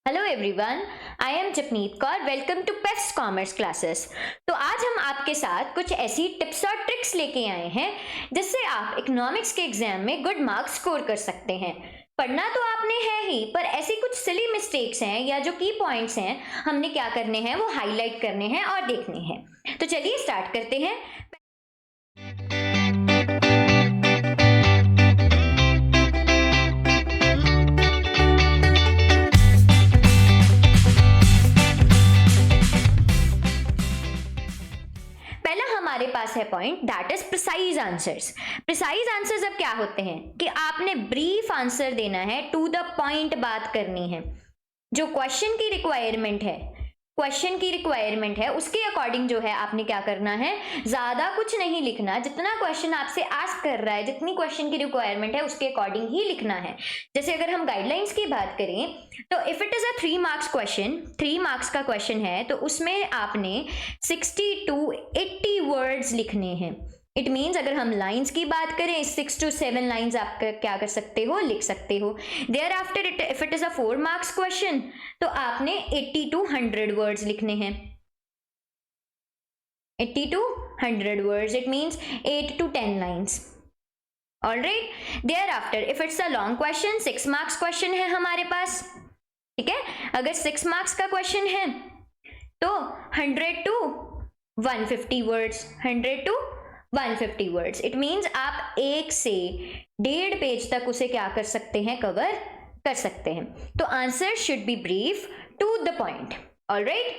Hello everyone, I am Japneet Kaur. Welcome to paste commerce classes. तो आज हम आपके साथ कुछ ऐसी टिप्स और ट्रिक्स लेके आए हैं जिससे आप इकोनॉमिक्स के एग्जाम में गुड मार्क्स स्कोर कर सकते हैं। पढ़ना तो आपने है ही, पर ऐसी कुछ सिली मिस्टेक्स हैं या जो की पॉइंट्स हैं हमने क्या करने हैं वो हाईलाइट करने हैं और देखने हैं। तो चलिए स्टार्ट करते हैं। पहला हमारे पास है point, that is precise answers. Precise answers अब क्या होते हैं कि आपने ब्रीफ आंसर देना है, टू द पॉइंट बात करनी है। जो क्वेश्चन की रिक्वायरमेंट है उसके अकॉर्डिंग जो है आपने क्या करना है, ज्यादा कुछ नहीं लिखना। जितना क्वेश्चन आपसे आस्क कर रहा है, जितनी क्वेश्चन की रिक्वायरमेंट है उसके अकॉर्डिंग ही लिखना है। जैसे अगर हम गाइडलाइंस की बात करें तो if it is a 3 marks question, 3 marks का क्वेश्चन है तो उसमें आपने 60 to 80 वर्ड्स लिखने हैं। इट मीन्स अगर हम लाइन्स की बात करें 6 to 7 लाइन्स आप क्या कर सकते हो, लिख सकते हो। Thereafter if it is a 4 marks question तो आपने 80 to 100 वर्ड्स लिखने हैं। 80 to 100 words, it means 8 to 10 lines. Alright, thereafter if it's a long question, 6 marks question है हमारे पास, ठीक है। अगर 6 मार्क्स का क्वेश्चन है तो 100 to 150 words, 100 to 150 words. It means आप 1 से 1.5 पेज तक उसे क्या कर सकते हैं, कवर कर सकते हैं। तो answer should be brief, to the point. Alright,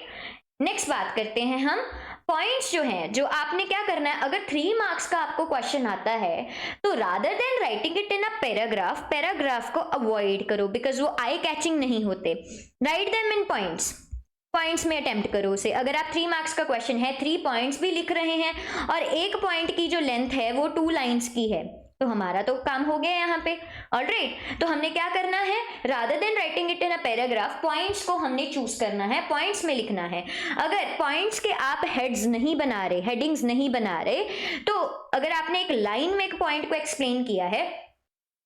next बात करते हैं हम पॉइंट्स जो हैं, जो आपने क्या करना है। अगर 3 मार्क्स का आपको क्वेश्चन आता है तो rather than writing it in a paragraph को अवॉइड करो, बिकॉज वो आई कैचिंग नहीं होते। राइट देम इन पॉइंट्स में अटेम्प्ट करो उसे। अगर आप 3 मार्क्स का क्वेश्चन है, 3 पॉइंट्स भी लिख रहे हैं और एक पॉइंट की जो लेंथ है वो 2 लाइन्स की है, तो हमारा तो काम हो गया यहाँ पे। ऑलराइट, तो हमने क्या करना है, rather than writing it in a paragraph, points को हमने चूज करना है, पॉइंट्स में लिखना है। अगर पॉइंट्स के आप हेड्स नहीं बना रहे, हेडिंग्स नहीं बना रहे, तो अगर आपने एक लाइन में एक पॉइंट को एक्सप्लेन किया है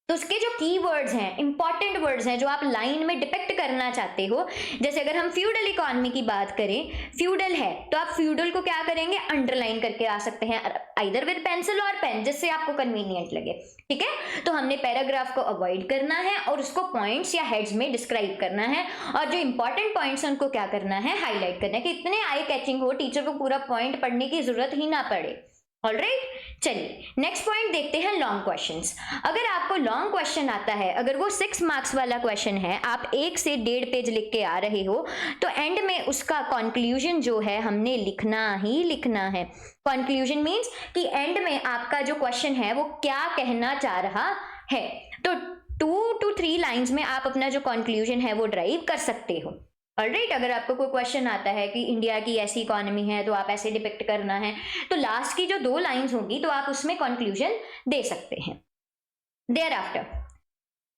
तो उसके जो कीवर्ड्स हैं, इंपॉर्टेंट वर्ड्स हैं जो आप लाइन में डिपिक्ट करना चाहते हो। जैसे अगर हम फ्यूडल इकोनॉमी की बात करें, फ्यूडल है तो आप फ्यूडल को क्या करेंगे, अंडरलाइन करके आ सकते हैं, आइदर विद पेंसिल और पेन, जिससे आपको कन्वीनियंट लगे, ठीक है। तो हमने पैराग्राफ को अवॉइड करना है और उसको पॉइंट्स या हेड्स में डिस्क्राइब करना है, और जो इंपॉर्टेंट पॉइंट्स हैं उनको क्या करना है, हाईलाइट करना है कि इतने आई कैचिंग हो, टीचर को पूरा पॉइंट पढ़ने की जरूरत ही ना पड़े। ऑलराइट, चलिए नेक्स्ट पॉइंट देखते हैं, लॉन्ग क्वेश्चंस। अगर आपको लॉन्ग क्वेश्चन आता है, अगर वो 6 मार्क्स वाला क्वेश्चन है, आप 1 से 1.5 पेज लिख के आ रहे हो, तो एंड में उसका कंक्लूजन जो है हमने लिखना ही लिखना है। कंक्लूजन मींस कि एंड में आपका जो क्वेश्चन है वो क्या कहना चाह रहा है। तो 2 to 3 लाइन्स में आप अपना जो कंक्लूजन है वो ड्राइव कर सकते हो। ऑलराइट, अगर आपको कोई क्वेश्चन आता है कि इंडिया की ऐसी इकोनॉमी है तो आप ऐसे डिपिक्ट करना है, तो लास्ट की जो 2 लाइंस होंगी तो आप उसमें कंक्लूजन दे सकते हैं। देयर आफ्टर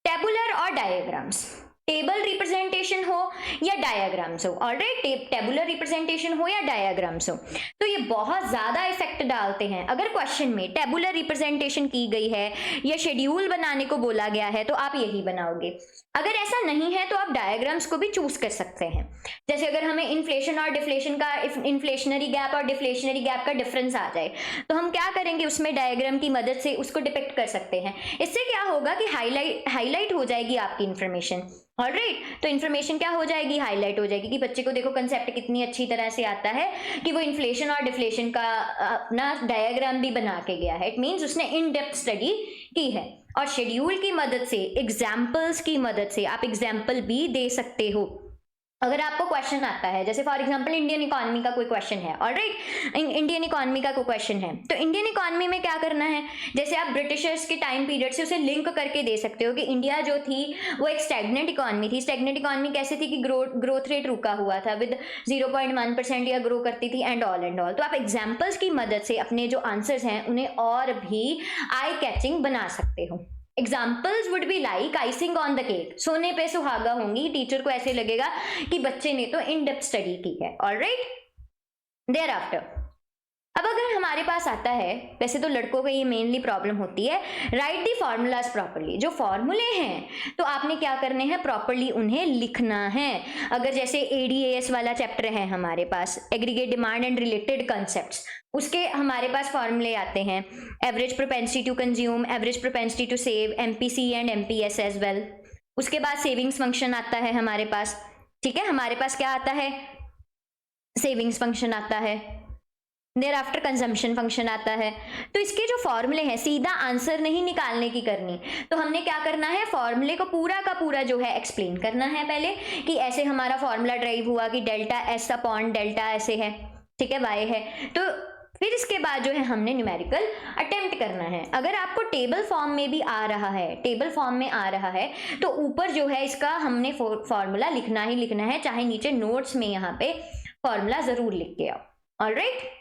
टेबुलर और डायग्राम्स, टेबल रिप्रेजेंटेशन हो या डायग्राम्स हो। ऑलराइट, टेबुलर रिप्रेजेंटेशन हो या डायग्राम्स हो, तो ये बहुत ज्यादा इफेक्ट डालते हैं। अगर क्वेश्चन में टेबुलर रिप्रेजेंटेशन की गई है या शेड्यूल बनाने को बोला गया है तो आप यही बनाओगे। अगर ऐसा नहीं है तो आप डायग्राम्स को भी चूज कर सकते हैं। जैसे अगर हमें इन्फ्लेशन और डिफ्लेशन का, इन्फ्लेशनरी गैप और डिफ्लेशनरी गैप का डिफरेंस आ जाए तो हम क्या करेंगे, उसमें डायग्राम की मदद से उसको डिपिक्ट कर सकते हैं। इससे क्या होगा कि हाईलाइट हो जाएगी आपकी इंफॉर्मेशन। ऑलराइट, तो इन्फॉर्मेशन क्या हो जाएगी, हाईलाइट हो जाएगी कि बच्चे को देखो कंसेप्ट कितनी अच्छी तरह से आता है कि वो इन्फ्लेशन और डिफ्लेशन का अपना डायग्राम भी बना के गया है। इट मीन्स उसने इन डेप्थ स्टडी की है। और शेड्यूल की मदद से, एग्जाम्पल्स की मदद से आप एग्जाम्पल भी दे सकते हो। अगर आपको क्वेश्चन आता है, जैसे फॉर एग्जांपल इंडियन इकोनॉमी का कोई क्वेश्चन है, ऑलराइट, इंडियन इकोनॉमी का कोई क्वेश्चन है, तो इंडियन इकोनॉमी में क्या करना है, जैसे आप ब्रिटिशर्स के टाइम पीरियड से उसे लिंक करके दे सकते हो कि इंडिया जो थी वो एक स्टैग्नेंट इकोनॉमी थी। स्टैग्नेंट इकोनॉमी कैसे थी कि ग्रोथ रेट रुका हुआ था, विद 0.1% या ग्रो करती थी एंड ऑल। तो आप एग्जाम्पल्स की मदद से अपने जो आंसर्स हैं उन्हें और भी आई कैचिंग बना सकते हो। Examples would be like icing on the cake, सोने पे सुहागा होंगी, टीचर को ऐसे लगेगा कि बच्चे ने तो इन डेप्थ स्टडी की है। ऑलराइट, देयर आफ्टर अब अगर हमारे पास आता है, वैसे तो लड़कों को ये मेनली प्रॉब्लम होती है, राइट दी फॉर्मूलाज प्रॉपरली। जो फॉर्मूले हैं तो आपने क्या करने हैं, प्रॉपरली उन्हें लिखना है। अगर जैसे एडीएएस वाला चैप्टर है हमारे पास, aggregate demand and related concepts, उसके हमारे पास फॉर्मूले आते हैं, average propensity to consume, average propensity to save, MPC and MPS as well. उसके बाद सेविंग्स फंक्शन आता है हमारे पास, ठीक है, हमारे पास क्या आता है, सेविंग्स फंक्शन आता है, देयर आफ्टर कंजम्पशन फंक्शन आता है। तो इसके जो फॉर्मूले हैं, सीधा आंसर नहीं निकालने की करनी, तो हमने क्या करना है, फॉर्मूले को पूरा का पूरा जो है एक्सप्लेन करना है पहले, कि ऐसे हमारा फॉर्मूला ड्राइव हुआ कि डेल्टा एस अपॉन डेल्टा ऐसे है, ठीक है, वाई है। तो फिर इसके बाद जो है हमने न्यूमेरिकल अटेम्प्ट करना है। अगर आपको टेबल फॉर्म में भी आ रहा है, टेबल फॉर्म में आ रहा है, तो ऊपर जो है इसका हमने फॉर्मूला लिखना ही लिखना है, चाहे नीचे नोट्स में यहाँ पे फॉर्मूला जरूर लिख के आओ। ऑलराइट,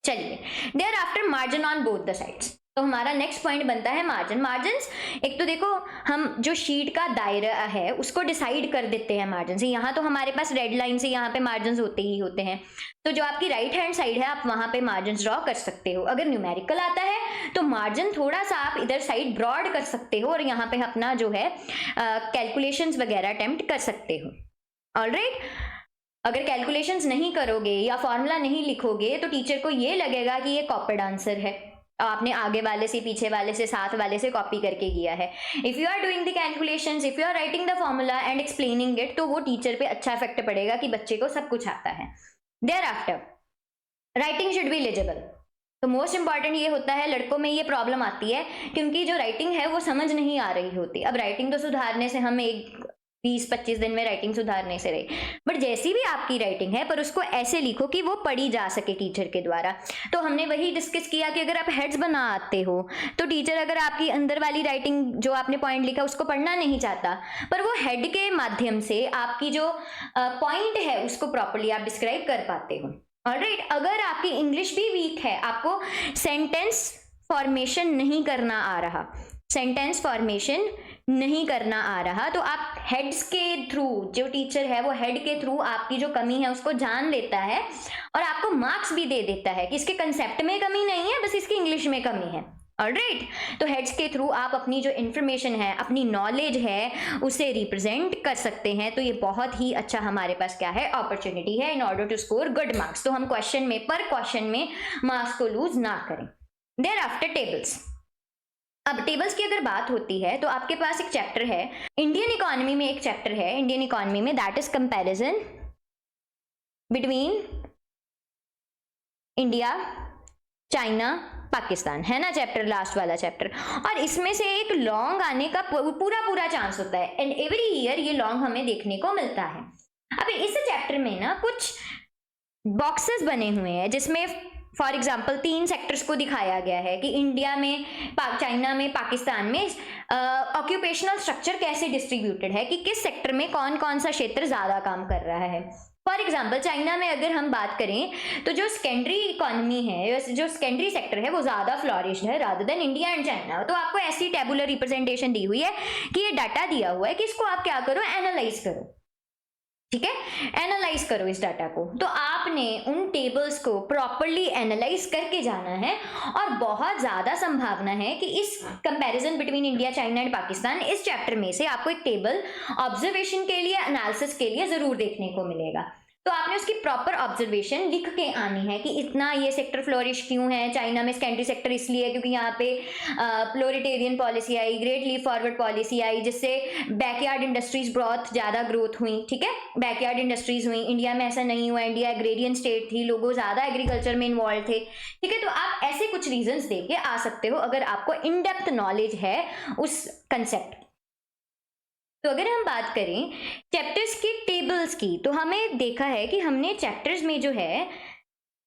चलिए, thereafter margin on both the sides. तो हमारा नेक्स्ट पॉइंट बनता है मार्जिन। मार्जिन्स, एक तो देखो हम जो शीट का दायरा है उसको डिसाइड कर देते हैं मार्जिन से। यहाँ तो हमारे पास रेड लाइन से यहाँ पे मार्जिन होते ही होते हैं, तो जो आपकी राइट हैंड साइड है आप वहां पे मार्जिन ड्रॉ कर सकते हो। अगर न्यूमेरिकल आता है तो मार्जिन थोड़ा सा आप इधर साइड ब्रॉड कर सकते हो और यहाँ पे अपना जो है कैलकुलेशंस वगैरह अटेम्प्ट कर सकते हो। ऑलराइट, अगर कैलकुलेशंस नहीं करोगे या फॉर्मूला नहीं लिखोगे तो टीचर को ये लगेगा कि ये कॉपीड आंसर है, आपने आगे वाले से, पीछे वाले से, साथ वाले से कॉपी करके किया है। If you are doing the calculations, if you are writing the formula and explaining it, तो वो टीचर पे अच्छा इफेक्ट पड़ेगा कि बच्चे को सब कुछ आता है। Thereafter writing should be legible. तो मोस्ट इंपॉर्टेंट ये होता है, लड़कों में ये प्रॉब्लम आती है क्योंकि जो राइटिंग है वो समझ नहीं आ रही होती। अब राइटिंग तो सुधारने से हम 20-25 दिन में राइटिंग सुधारने से रही, बट जैसी भी आपकी राइटिंग है पर उसको ऐसे लिखो कि वो पढ़ी जा सके टीचर के द्वारा। तो हमने वही डिस्कस किया कि अगर आप हेड्स बना आते हो तो टीचर अगर आपकी अंदर वाली राइटिंग जो आपने पॉइंट लिखा उसको पढ़ना नहीं चाहता, पर वो हेड के माध्यम से आपकी जो पॉइंट है उसको प्रॉपरली आप डिस्क्राइब कर पाते हो। ऑलराइट, अगर आपकी इंग्लिश भी वीक है, आपको सेंटेंस फॉर्मेशन नहीं करना आ रहा, सेंटेंस फॉर्मेशन नहीं करना आ रहा, तो आप हेड्स के थ्रू, जो टीचर है वो हेड के थ्रू आपकी जो कमी है उसको जान लेता है और आपको मार्क्स भी दे देता है कि इसके कंसेप्ट में कमी नहीं है, बस इसकी इंग्लिश में कमी है। ऑलराइट, तो हेड्स के थ्रू आप अपनी जो इन्फॉर्मेशन है, अपनी नॉलेज है, उसे रिप्रेजेंट कर सकते हैं। तो ये बहुत ही अच्छा हमारे पास क्या है, अपॉर्चुनिटी है in order to score good marks. तो हम क्वेश्चन में, पर क्वेश्चन में मार्क्स को लूज ना करें। Thereafter tables. अब टेबल्स की अगर बात होती है तो आपके पास एक चैप्टर है, इंडियन इकोनॉमी में एक चैप्टर है, इंडियन इकोनॉमी में, that is comparison between India, China, Pakistan, है ना चैप्टर, लास्ट वाला चैप्टर। और इसमें से एक लॉन्ग आने का पूरा चांस होता है एंड एवरी ईयर ये लॉन्ग हमें देखने को मिलता है। अब इस चैप्टर में ना कुछ बॉक्सेस बने हुए हैं जिसमें फॉर एग्जाम्पल 3 सेक्टर्स को दिखाया गया है कि इंडिया में, चाइना में, पाकिस्तान में ऑक्यूपेशनल स्ट्रक्चर कैसे डिस्ट्रीब्यूटेड है, कि किस सेक्टर में कौन कौन सा क्षेत्र ज्यादा काम कर रहा है। फॉर एग्जाम्पल चाइना में अगर हम बात करें तो जो सेकेंडरी इकोनॉमी है, जो सेकेंडरी सेक्टर है वो ज्यादा फ्लॉरिश्ड है rather than India and China. तो आपको ऐसी टेबुलर रिप्रेजेंटेशन दी हुई है कि ये डाटा दिया हुआ है कि इसको आप क्या करो, एनालाइज करो, ठीक है, एनालाइज करो इस डाटा को। तो आपने उन टेबल्स को प्रॉपरली एनालाइज करके जाना है और बहुत ज्यादा संभावना है कि इस comparison between India, China and Pakistan, इस चैप्टर में से आपको एक टेबल ऑब्जर्वेशन के लिए, एनालिसिस के लिए जरूर देखने को मिलेगा। तो आपने उसकी प्रॉपर ऑब्जर्वेशन लिख के आनी है कि इतना ये सेक्टर फ्लोरिश क्यों है, चाइना में सेकेंडरी सेक्टर इसलिए क्योंकि यहाँ पे प्लोरिटेरियन पॉलिसी आई, ग्रेट लीप फॉरवर्ड पॉलिसी आई, जिससे बैकयार्ड इंडस्ट्रीज बहुत ज्यादा ग्रोथ हुई, ठीक है, बैकयार्ड इंडस्ट्रीज हुई। इंडिया में ऐसा नहीं हुआ, इंडिया एग्रेरियन स्टेट थी, लोगों ज्यादा एग्रीकल्चर में इन्वॉल्व थे, ठीक है। तो आप ऐसे कुछ रीजंस दे के आ सकते हो अगर आपको इन डेप्थ नॉलेज है उस कंसेप्ट। तो अगर हम बात करें चैप्टर्स की टेबल्स की, तो हमें देखा है कि हमने चैप्टर्स में जो है,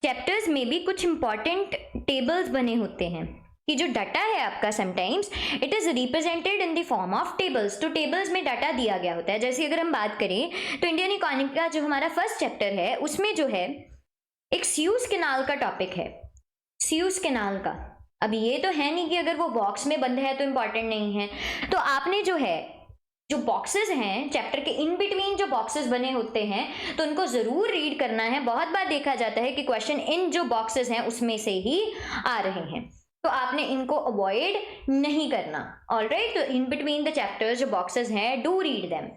चैप्टर्स में भी कुछ इंपॉर्टेंट टेबल्स बने होते हैं कि जो डाटा है आपका sometimes it is represented in the form of tables. तो टेबल्स में डाटा दिया गया होता है। जैसे अगर हम बात करें तो इंडियन इकोनॉमी का जो हमारा फर्स्ट चैप्टर है उसमें जो है एक स्यूज कैनाल का टॉपिक है, स्यूज कैनाल का। अब ये तो है नहीं कि अगर वो बॉक्स में बंद है तो इंपॉर्टेंट नहीं है, तो आपने जो है जो बॉक्सेस हैं चैप्टर के इन बिटवीन जो बॉक्सेस बने होते हैं तो उनको जरूर रीड करना है। बहुत बार देखा जाता है कि क्वेश्चन इन जो बॉक्सेस हैं उसमें से ही आ रहे हैं, तो आपने इनको अवॉइड नहीं करना। ऑलराइट, तो इन बिटवीन द चैप्टर्स जो बॉक्सेस हैं, do read them.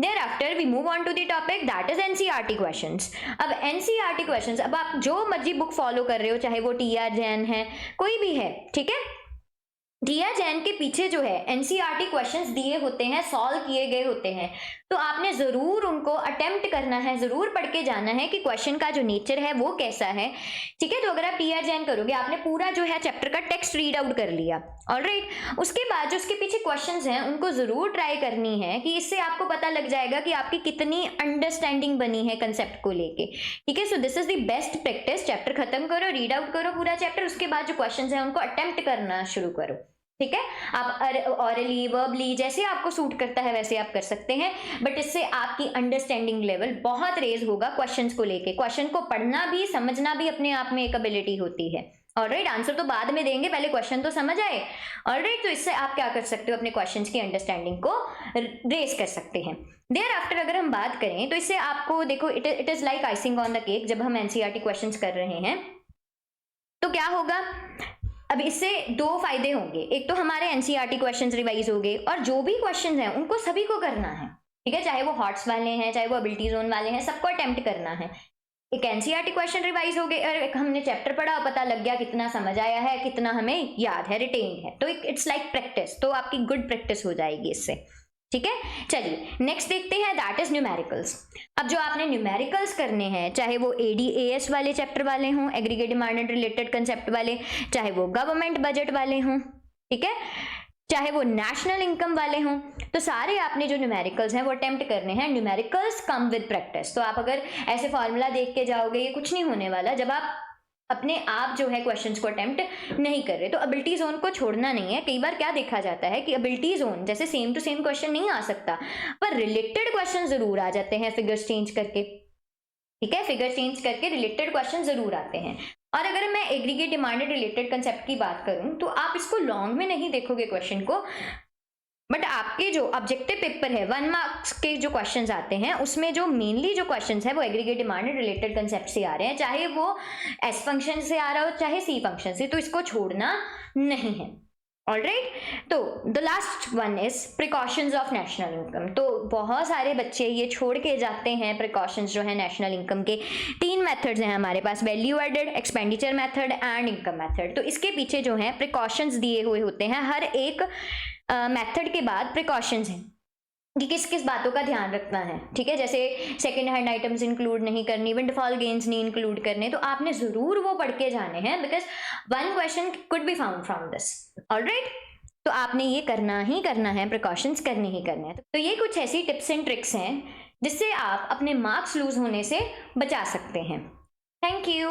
Thereafter we move on to the topic that is NCERT questions। अब NCERT questions, अब आप जो मर्जी बुक फॉलो कर रहे हो, चाहे वो TR जैन है, कोई भी है, ठीक है, TR जैन के पीछे जो है NCERT क्वेश्चंस दिए होते हैं, सॉल्व किए गए होते हैं, तो आपने जरूर उनको अटेम्प्ट करना है, जरूर पढ़ के जाना है कि क्वेश्चन का जो नेचर है वो कैसा है, ठीक है। तो अगर आप TR जैन करोगे, आपने पूरा जो है चैप्टर का टेक्स्ट रीड आउट कर लिया, ऑलराइट, उसके बाद जो उसके पीछे क्वेश्चंस हैं उनको जरूर ट्राई करनी है, कि इससे आपको पता लग जाएगा कि आपकी कितनी अंडरस्टैंडिंग बनी है कंसेप्ट को लेके, ठीक है। So this is the best practice. Chapter खत्म करो, रीड आउट करो पूरा चैप्टर, उसके बाद जो क्वेश्चंस हैं उनको अटेम्प्ट करना शुरू करो, ठीक है। आप ऑरली, वर्बली, जैसे आपको सूट करता है वैसे आप कर सकते हैं, बट इससे आपकी अंडरस्टैंडिंग लेवल बहुत रेज होगा क्वेश्चंस को लेके। क्वेश्चन को पढ़ना भी, समझना भी अपने आप में एक एबिलिटी होती है, ऑलराइट। आंसर तो बाद में देंगे, पहले क्वेश्चन तो समझ आए, ऑलराइट। तो इससे आप क्या कर सकते हो, अपने क्वेश्चंस की अंडरस्टैंडिंग को रेज कर सकते हैं। देयर आफ्टर अगर हम बात करें तो इससे आपको देखो, it is like icing on the cake. जब हम NCERT क्वेश्चंस कर रहे हैं तो क्या होगा, अब इससे दो फायदे होंगे। एक तो हमारे NCERT क्वेश्चंस रिवाइज हो गए, और जो भी क्वेश्चंस हैं उनको सभी को करना है, ठीक है, चाहे वो हॉट्स वाले हैं, चाहे वो एबिलिटी जोन वाले हैं, सबको अटेम्प्ट करना है। एक NCERT क्वेश्चन रिवाइज हो गए और एक हमने चैप्टर पढ़ा, पता लग गया कितना समझ आया है, कितना हमें याद है, रिटेन्ड है, तो इट्स लाइक प्रैक्टिस, तो आपकी गुड प्रैक्टिस हो जाएगी इससे, ठीक है। चलिए नेक्स्ट देखते हैं, दैट इज न्यूमेरिकल्स। अब जो आपने न्यूमेरिकल्स करने हैं, चाहे वो ADAS वाले चैप्टर वाले हों, aggregate demand and related concept वाले, चाहे वो गवर्नमेंट बजट वाले हों, ठीक है, चाहे वो नेशनल इनकम वाले हों, तो सारे आपने जो न्यूमेरिकल्स हैं वो अटेम्प्ट करने हैं। Numericals come with practice. तो आप अगर ऐसे फॉर्मूला देख के जाओगे, ये कुछ नहीं होने वाला जब आप अपने आप जो है क्वेश्चंस को अटेम्प्ट नहीं कर रहे। तो एबिलिटी जोन को छोड़ना नहीं है। कई बार क्या देखा जाता है कि एबिलिटी जोन जैसे सेम टू सेम क्वेश्चन नहीं आ सकता, पर रिलेटेड क्वेश्चन जरूर आ जाते हैं फिगर्स चेंज करके, ठीक है, फिगर चेंज करके रिलेटेड क्वेश्चन जरूर आते हैं। और अगर मैं एग्रीगेट डिमांडेड रिलेटेड कंसेप्ट की बात करूं तो आप इसको लॉन्ग में नहीं देखोगे क्वेश्चन को, बट आपके जो ऑब्जेक्टिव पेपर है 1 मार्क्स के जो क्वेश्चंस आते हैं उसमें जो मेनली जो क्वेश्चंस है वो एग्रीगेट डिमांडेड रिलेटेड कंसेप्ट से आ रहे हैं, चाहे वो एस फंक्शन से आ रहा हो चाहे सी फंक्शन से, तो इसको छोड़ना नहीं है, ऑलराइट। तो the last one is precautions of national income. तो बहुत सारे बच्चे ये छोड़ के जाते हैं प्रिकॉशंस जो है नेशनल इनकम के। 3 मेथड्स हैं हमारे पास, value added, expenditure method and income method. तो इसके पीछे जो है प्रिकॉशंस दिए हुए होते हैं, हर एक मेथड के बाद प्रिकॉशंस हैं कि किस किस बातों का ध्यान रखना है, ठीक है। जैसे सेकंड हैंड आइटम्स इंक्लूड नहीं करनी, विंडफॉल गेन्स नहीं इंक्लूड करने, तो आपने जरूर वो पढ़ के जाने हैं, because 1 question could be found from this, alright. तो आपने ये करना ही करना है, प्रिकॉशंस करने ही करने हैं। तो ये कुछ ऐसी टिप्स एंड ट्रिक्स हैं जिससे आप अपने मार्क्स लूज होने से बचा सकते हैं। Thank you.